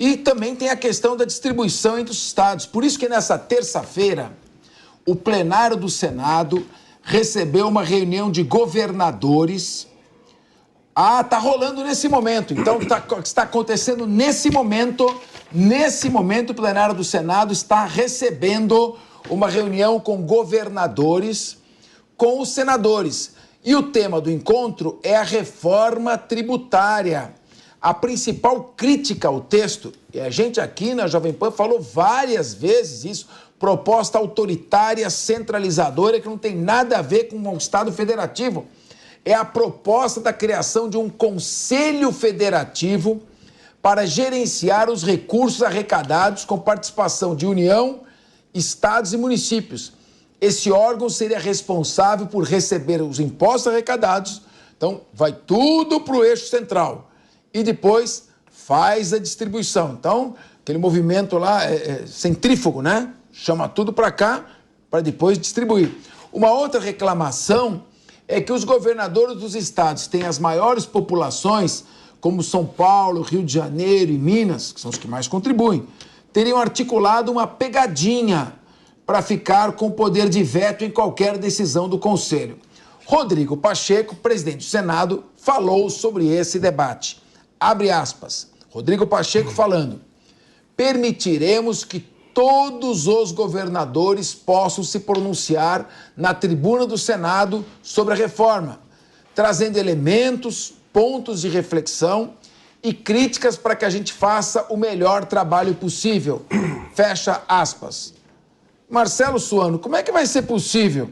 E também tem a questão da distribuição entre os estados. Por isso que nessa terça-feira, o plenário do Senado recebeu uma reunião de governadores. Tá rolando nesse momento. Então, está acontecendo nesse momento. Nesse momento, o plenário do Senado está recebendo uma reunião com governadores, com os senadores. E o tema do encontro é a reforma tributária. A principal crítica ao texto, e a gente aqui na Jovem Pan falou várias vezes isso, proposta autoritária, centralizadora, que não tem nada a ver com um Estado federativo. É a proposta da criação de um Conselho Federativo para gerenciar os recursos arrecadados com participação de União, estados e municípios. Esse órgão seria responsável por receber os impostos arrecadados, então vai tudo para o eixo central e depois faz a distribuição. Então, aquele movimento lá é centrífugo, né? Chama tudo para cá para depois distribuir. Uma outra reclamação é que os governadores dos estados que têm as maiores populações, como São Paulo, Rio de Janeiro e Minas, que são os que mais contribuem, teriam articulado uma pegadinha para ficar com poder de veto em qualquer decisão do Conselho. Rodrigo Pacheco, presidente do Senado, falou sobre esse debate. Abre aspas. Rodrigo Pacheco falando: permitiremos que todos os governadores possam se pronunciar na tribuna do Senado sobre a reforma, trazendo elementos, pontos de reflexão e críticas para que a gente faça o melhor trabalho possível. Fecha aspas. Marcelo Suano, como é que vai ser possível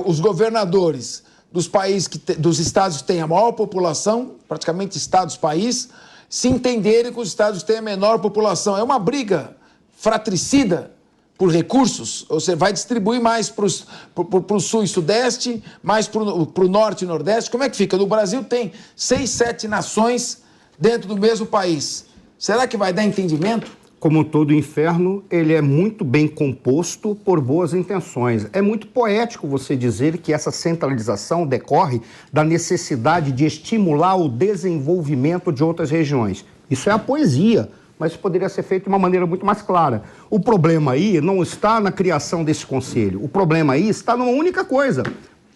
os governadores dos países dos estados que têm a maior população, praticamente estados-país, se entenderem que os estados que têm a menor população? É uma briga fratricida por recursos. Você vai distribuir mais para o sul e sudeste, mais para o norte e nordeste. Como é que fica? No Brasil tem 6, 7 nações dentro do mesmo país. Será que vai dar entendimento? Como todo inferno, ele é muito bem composto por boas intenções. É muito poético você dizer que essa centralização decorre da necessidade de estimular o desenvolvimento de outras regiões. Isso é a poesia, mas poderia ser feito de uma maneira muito mais clara. O problema aí não está na criação desse conselho. O problema aí está numa única coisa.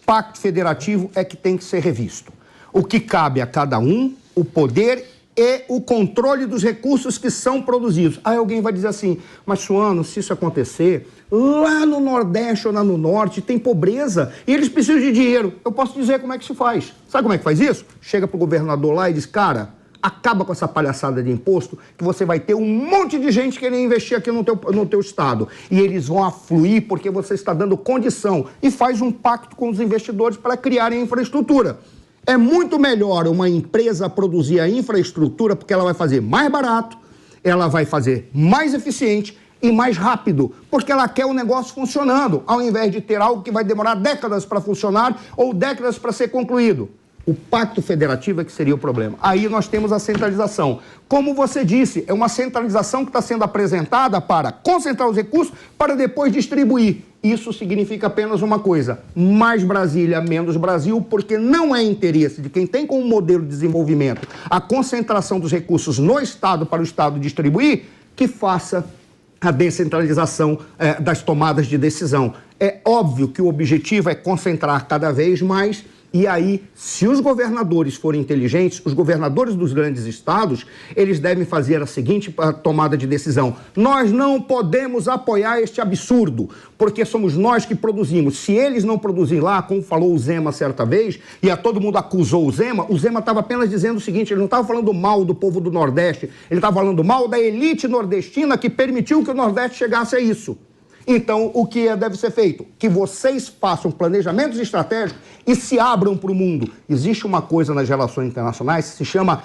Pacto federativo é que tem que ser revisto. O que cabe a cada um, o poder e o controle dos recursos que são produzidos. Aí alguém vai dizer assim, mas Suano, se isso acontecer, lá no Nordeste ou lá no Norte tem pobreza e eles precisam de dinheiro. Eu posso dizer como é que se faz. Sabe como é que faz isso? Chega pro governador lá e diz, cara, acaba com essa palhaçada de imposto que você vai ter um monte de gente querendo investir aqui no teu estado. E eles vão afluir porque você está dando condição e faz um pacto com os investidores para criarem infraestrutura. É muito melhor uma empresa produzir a infraestrutura porque ela vai fazer mais barato, ela vai fazer mais eficiente e mais rápido, porque ela quer o negócio funcionando, ao invés de ter algo que vai demorar décadas para funcionar ou décadas para ser concluído. O pacto federativo é que seria o problema. Aí nós temos a centralização. Como você disse, é uma centralização que está sendo apresentada para concentrar os recursos para depois distribuir. Isso significa apenas uma coisa, mais Brasília, menos Brasil, porque não é interesse de quem tem como modelo de desenvolvimento a concentração dos recursos no Estado para o Estado distribuir, que faça a descentralização das tomadas de decisão. É óbvio que o objetivo é concentrar cada vez mais. E aí, se os governadores forem inteligentes, os governadores dos grandes estados, eles devem fazer a seguinte tomada de decisão. Nós não podemos apoiar este absurdo, porque somos nós que produzimos. Se eles não produzirem lá, como falou o Zema certa vez, e todo mundo acusou o Zema estava apenas dizendo o seguinte, ele não estava falando mal do povo do Nordeste, ele estava falando mal da elite nordestina que permitiu que o Nordeste chegasse a isso. Então, o que deve ser feito? Que vocês façam planejamentos estratégicos e se abram para o mundo. Existe uma coisa nas relações internacionais que se chama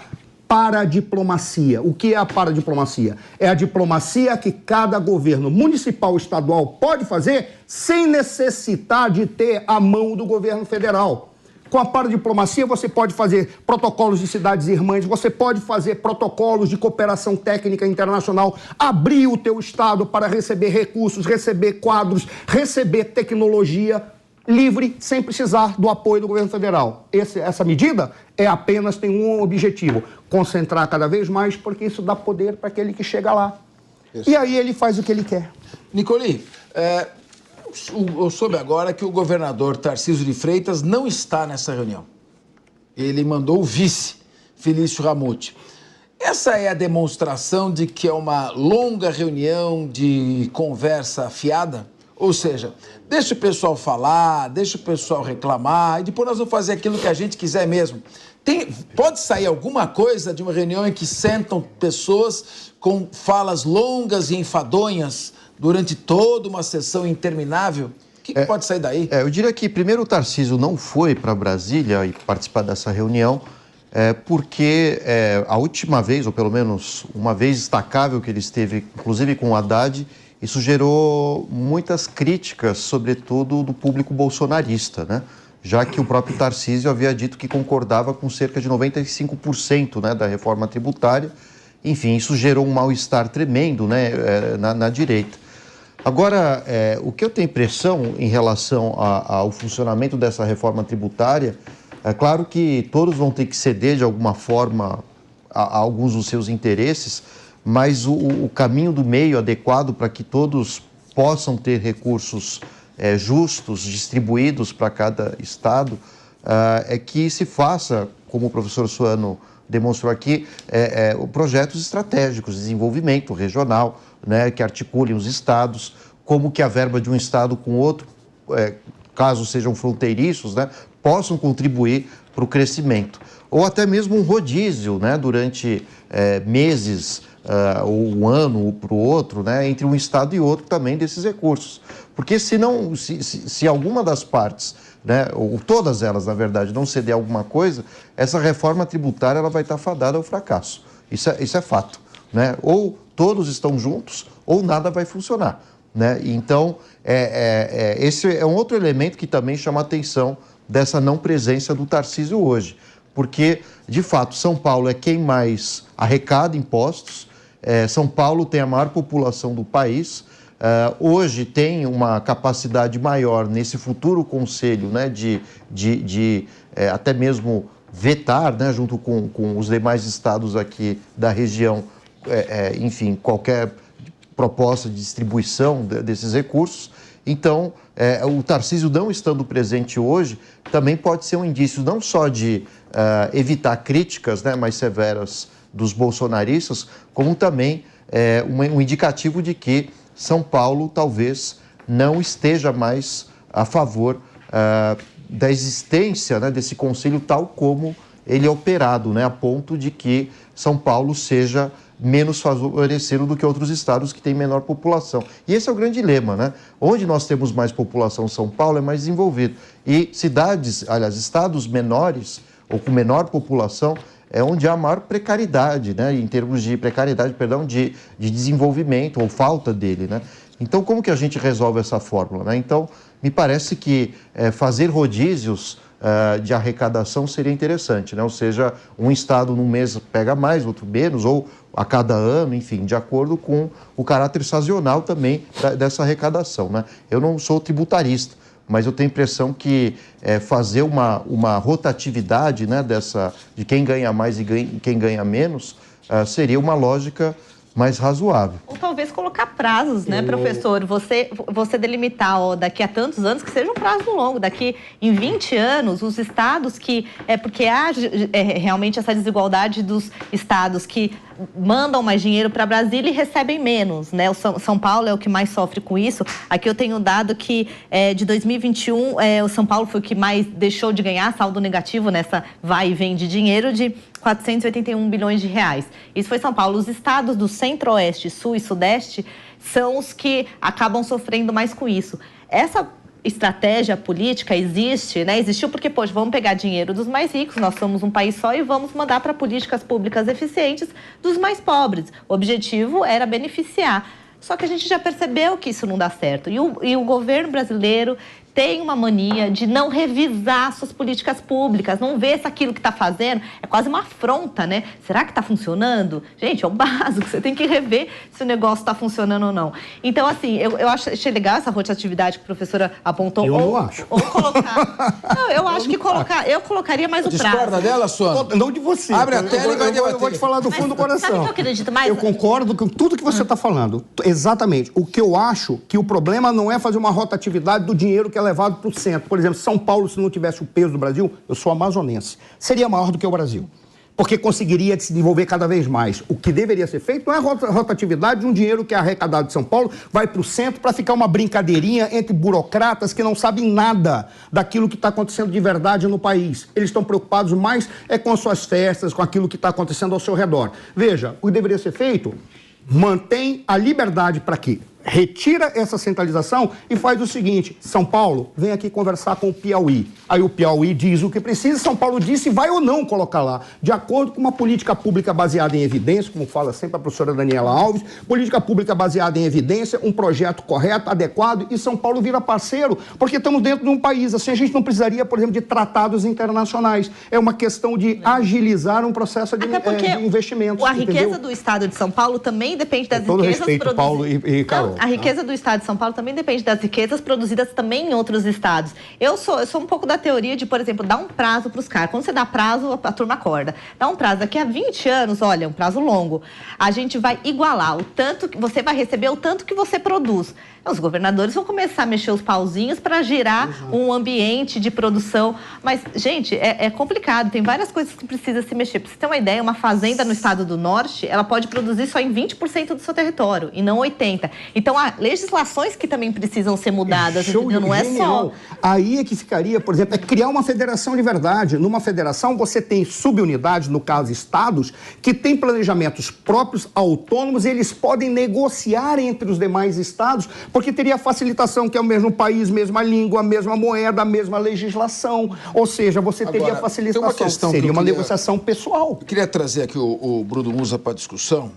paradiplomacia. O que é a paradiplomacia? É a diplomacia que cada governo municipal e estadual pode fazer sem necessitar de ter a mão do governo federal. Com a paradiplomacia, você pode fazer protocolos de cidades irmãs, você pode fazer protocolos de cooperação técnica internacional, abrir o teu estado para receber recursos, receber quadros, receber tecnologia livre, sem precisar do apoio do governo federal. Essa medida tem um objetivo: concentrar cada vez mais, porque isso dá poder para aquele que chega lá. Isso. E aí ele faz o que ele quer. Nicoli, eu soube agora que o governador Tarcísio de Freitas não está nessa reunião. Ele mandou o vice, Felício Ramute. Essa é a demonstração de que é uma longa reunião de conversa fiada? Ou seja, deixa o pessoal falar, deixa o pessoal reclamar e depois nós vamos fazer aquilo que a gente quiser mesmo. Pode sair alguma coisa de uma reunião em que sentam pessoas com falas longas e enfadonhas durante toda uma sessão interminável? O que pode sair daí? Eu diria que, primeiro, o Tarcísio não foi para Brasília e participar dessa reunião, porque a última vez, ou pelo menos uma vez destacável que ele esteve, inclusive com o Haddad, isso gerou muitas críticas, sobretudo do público bolsonarista, né? Já que o próprio Tarcísio havia dito que concordava com cerca de 95%, né, da reforma tributária. Enfim, isso gerou um mal-estar tremendo, né, na direita. Agora, o que eu tenho impressão em relação ao funcionamento dessa reforma tributária, é claro que todos vão ter que ceder de alguma forma a alguns dos seus interesses, mas o caminho do meio adequado para que todos possam ter recursos justos, distribuídos para cada estado, é que se faça, como o professor Suano demonstrou aqui, projetos estratégicos de desenvolvimento regional, né, que articulem os estados, como que a verba de um estado com outro, caso sejam fronteiriços, né, possam contribuir para o crescimento. Ou até mesmo um rodízio, né, durante meses, ou um ano para o outro, né, entre um estado e outro também desses recursos. Porque se alguma das partes, né, ou todas elas, na verdade, não ceder alguma coisa, essa reforma tributária ela vai estar fadada ao fracasso. Isso é fato, né? Ou todos estão juntos, ou nada vai funcionar, né? Então, esse é um outro elemento que também chama a atenção dessa não presença do Tarcísio hoje. Porque, de fato, São Paulo é quem mais arrecada impostos, São Paulo tem a maior população do país, hoje tem uma capacidade maior nesse futuro conselho, né, de até mesmo vetar, né, junto com os demais estados aqui da região, enfim, qualquer proposta de distribuição desses recursos. Então, o Tarcísio não estando presente hoje também pode ser um indício não só de evitar críticas, né, mais severas dos bolsonaristas, como também um indicativo de que São Paulo talvez não esteja mais a favor da existência, né, desse conselho tal como ele é operado, né, a ponto de que São Paulo seja menos favorecido do que outros estados que têm menor população. E esse é o grande dilema, né? Onde nós temos mais população, São Paulo é mais desenvolvido. E estados menores, ou com menor população, é onde há maior precariedade, né? Em termos de precariedade, de desenvolvimento ou falta dele, né? Então, como que a gente resolve essa fórmula, né? Então, me parece que fazer rodízios de arrecadação seria interessante, né? Ou seja, um estado num mês pega mais, outro menos, ou a cada ano, enfim, de acordo com o caráter sazonal também dessa arrecadação, né? Eu não sou tributarista, mas eu tenho a impressão que fazer uma rotatividade, né, de quem ganha mais e quem ganha menos seria uma lógica mais razoável. Ou talvez colocar prazos, né, professor? Você delimitar, daqui a tantos anos, que seja um prazo longo. Daqui em 20 anos, os estados que... porque há realmente essa desigualdade dos estados que mandam mais dinheiro para Brasília e recebem menos, né? O São Paulo é o que mais sofre com isso. Aqui eu tenho um dado que de 2021, o São Paulo foi o que mais deixou de ganhar, saldo negativo nessa vai e vem de dinheiro, de 481 bilhões de reais. Isso foi São Paulo. Os estados do Centro-Oeste, Sul e Sudeste são os que acabam sofrendo mais com isso. Essa estratégia política existe, né? Existiu porque, poxa, vamos pegar dinheiro dos mais ricos, nós somos um país só, e vamos mandar para políticas públicas eficientes dos mais pobres. O objetivo era beneficiar. Só que a gente já percebeu que isso não dá certo. E o governo brasileiro têm uma mania de não revisar suas políticas públicas, não ver se aquilo que está fazendo é quase uma afronta, né? Será que está funcionando? Gente, é o básico, você tem que rever se o negócio está funcionando ou não. Então, assim, eu achei legal essa rotatividade que a professora apontou. Eu não acho. Ou colocar... Não, eu acho que eu colocaria mais o prazo. Discorda dela, Sônia? Não de você. Abre a tela e vai debater. Eu vou te falar do fundo do coração. Sabe o que eu acredito mais? Eu concordo com tudo que você está falando. Exatamente. O que eu acho que o problema não é fazer uma rotatividade do dinheiro que é levado para o centro. Por exemplo, São Paulo, se não tivesse o peso do Brasil, eu sou amazonense, seria maior do que o Brasil. Porque conseguiria se desenvolver cada vez mais. O que deveria ser feito não é rotatividade de um dinheiro que é arrecadado de São Paulo, vai para o centro para ficar uma brincadeirinha entre burocratas que não sabem nada daquilo que está acontecendo de verdade no país. Eles estão preocupados mais com as suas festas, com aquilo que está acontecendo ao seu redor. Veja, o que deveria ser feito, mantém a liberdade para quê? Retira essa centralização e faz o seguinte: São Paulo, vem aqui conversar com o Piauí. Aí o Piauí diz o que precisa, São Paulo diz se vai ou não colocar lá, de acordo com uma política pública baseada em evidência, como fala sempre a professora Daniela Alves, política pública baseada em evidência, um projeto correto, adequado, e São Paulo vira parceiro, porque estamos dentro de um país, assim a gente não precisaria, por exemplo, de tratados internacionais. É uma questão de agilizar um processo de investimentos. A riqueza do estado de São Paulo também depende das riquezas respeito, Paulo e Carol. A riqueza do estado de São Paulo também depende das riquezas produzidas também em outros estados. Eu sou um pouco da teoria de, por exemplo, dar um prazo para os caras. Quando você dá prazo, a turma acorda. Dá um prazo daqui a 20 anos, olha, um prazo longo. A gente vai igualar o tanto que você vai receber, o tanto que você produz. Os governadores vão começar a mexer os pauzinhos para girar um ambiente de produção. Mas, gente, é complicado. Tem várias coisas que precisa se mexer. Para você ter uma ideia, uma fazenda no estado do Norte, ela pode produzir só em 20% do seu território e não 80%. Então, há legislações que também precisam ser mudadas, entendeu? Não é só... Aí é que ficaria, por exemplo, criar uma federação de verdade. Numa federação, você tem subunidades, no caso, estados, que têm planejamentos próprios, autônomos, e eles podem negociar entre os demais estados, porque teria facilitação, que é o mesmo país, mesma língua, mesma moeda, a mesma legislação. Ou seja, você teria facilitação. Seria uma negociação pessoal. Eu queria trazer aqui o Bruno Musa para a discussão.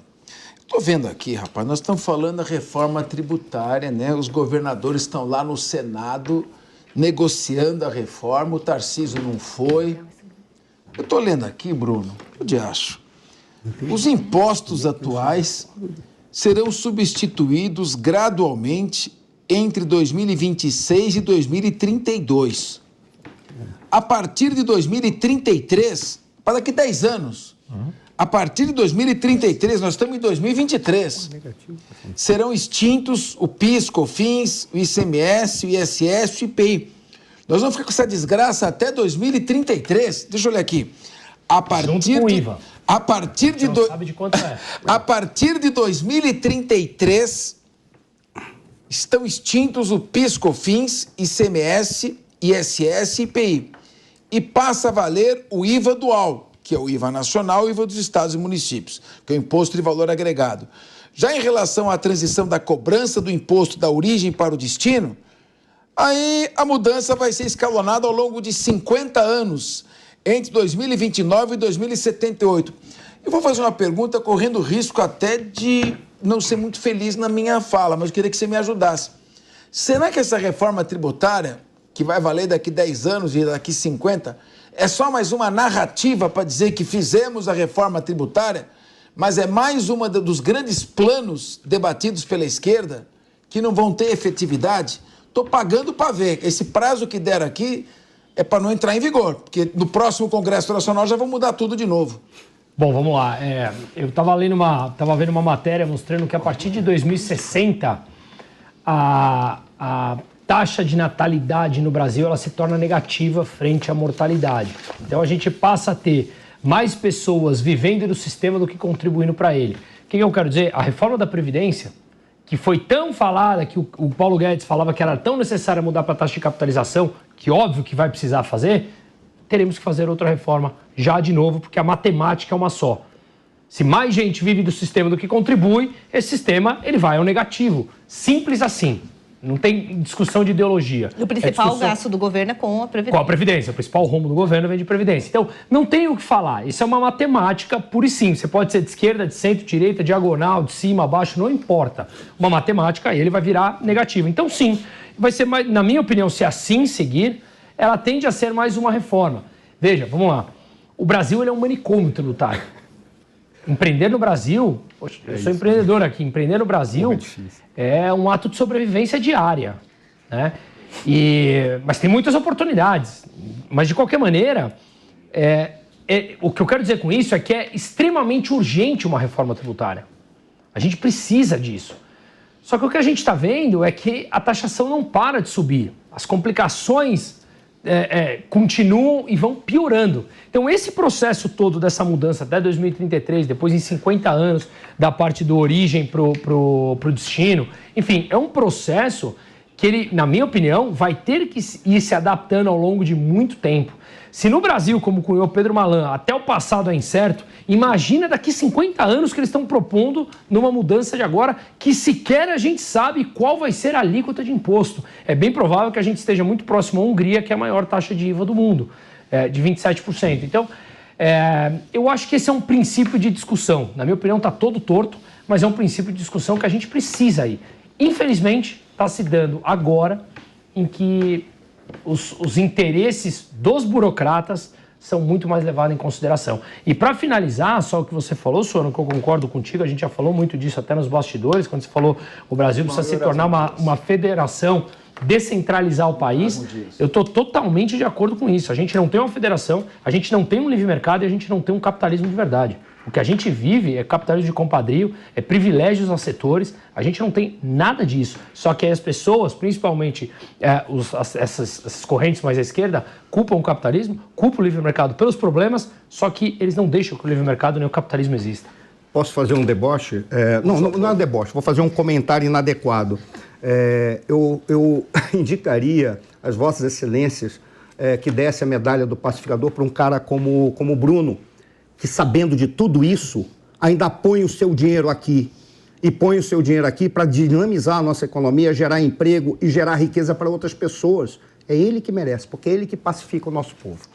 Estou vendo aqui, rapaz, nós estamos falando da reforma tributária, né? Os governadores estão lá no Senado negociando a reforma, o Tarcísio não foi. Eu estou lendo aqui, Bruno, o que eu acho? Os impostos atuais serão substituídos gradualmente entre 2026 e 2032. A partir de 2033, para daqui 10 anos, a partir de 2033, nós estamos em 2023, serão extintos o PIS, COFINS, o ICMS, o ISS, o IPI. Nós vamos ficar com essa desgraça até 2033. Deixa eu olhar aqui. A partir de... IVA. A partir de... Sabe de quanto é? A partir de 2033, estão extintos o PIS, COFINS, ICMS, ISS e IPI. E passa a valer o IVA dual, que é o IVA nacional e o IVA dos estados e municípios, que é o Imposto de Valor Agregado. Já em relação à transição da cobrança do imposto da origem para o destino, aí a mudança vai ser escalonada ao longo de 50 anos, entre 2029 e 2078. Eu vou fazer uma pergunta correndo risco até de não ser muito feliz na minha fala, mas eu queria que você me ajudasse. Será que essa reforma tributária, que vai valer daqui 10 anos e daqui 50, é só mais uma narrativa para dizer que fizemos a reforma tributária, mas é mais uma dos grandes planos debatidos pela esquerda que não vão ter efetividade? Estou pagando para ver. Esse prazo que deram aqui é para não entrar em vigor, porque no próximo Congresso Nacional já vão mudar tudo de novo. Bom, vamos lá. Eu estava vendo uma matéria mostrando que a partir de 2060 a taxa de natalidade no Brasil ela se torna negativa frente à mortalidade. Então a gente passa a ter mais pessoas vivendo no sistema do que contribuindo para ele. O que eu quero dizer? A reforma da Previdência, que foi tão falada, que o Paulo Guedes falava que era tão necessária mudar para a taxa de capitalização, que óbvio que vai precisar fazer, teremos que fazer outra reforma já de novo, porque a matemática é uma só. Se mais gente vive do sistema do que contribui, esse sistema ele vai ao negativo. Simples assim. Não tem discussão de ideologia. O principal discussão... gasto do governo é com a Previdência. Com a Previdência. O principal rumo do governo vem de Previdência. Então, não tem o que falar. Isso é uma matemática pura e simples. Você pode ser de esquerda, de centro, de direita, diagonal, de cima, abaixo, não importa. Uma matemática, ele vai virar negativo. Então, sim, vai ser mais, na minha opinião, se assim seguir, ela tende a ser mais uma reforma. Veja, vamos lá. O Brasil ele é um manicômio tributário. Empreender no Brasil, poxa, eu sou empreendedor aqui, empreender no Brasil é um ato de sobrevivência diária, né? Mas tem muitas oportunidades. Mas, de qualquer maneira, o que eu quero dizer com isso é que é extremamente urgente uma reforma tributária. A gente precisa disso. Só que o que a gente está vendo é que a taxação não para de subir. As complicações continuam e vão piorando. Então, esse processo todo dessa mudança até 2033, depois em 50 anos, da parte do origem para o destino, enfim, é um processo que ele, na minha opinião, vai ter que ir se adaptando ao longo de muito tempo. Se no Brasil, como cunhou Pedro Malan, até o passado é incerto, imagina daqui 50 anos que eles estão propondo numa mudança de agora que sequer a gente sabe qual vai ser a alíquota de imposto. É bem provável que a gente esteja muito próximo à Hungria, que é a maior taxa de IVA do mundo, de 27%. Então, eu acho que esse é um princípio de discussão. Na minha opinião, está todo torto, mas é um princípio de discussão que a gente precisa ir. Infelizmente, está se dando agora em que os interesses dos burocratas são muito mais levados em consideração. E para finalizar, só o que você falou, Suano, que eu concordo contigo, a gente já falou muito disso até nos bastidores, quando você falou o Brasil precisa se tornar uma federação, descentralizar o país, eu estou totalmente de acordo com isso. A gente não tem uma federação, a gente não tem um livre mercado e a gente não tem um capitalismo de verdade. O que a gente vive é capitalismo de compadrio, é privilégios aos setores, a gente não tem nada disso. Só que aí as pessoas, principalmente essas correntes mais à esquerda, culpam o capitalismo, culpam o livre mercado pelos problemas, só que eles não deixam que o livre mercado nem o capitalismo exista. Posso fazer um deboche? Não é deboche, vou fazer um comentário inadequado. Eu indicaria às vossas excelências que desse a medalha do pacificador para um cara como o Bruno, que sabendo de tudo isso, ainda põe o seu dinheiro aqui. E põe o seu dinheiro aqui para dinamizar a nossa economia, gerar emprego e gerar riqueza para outras pessoas. É ele que merece, porque é ele que pacifica o nosso povo.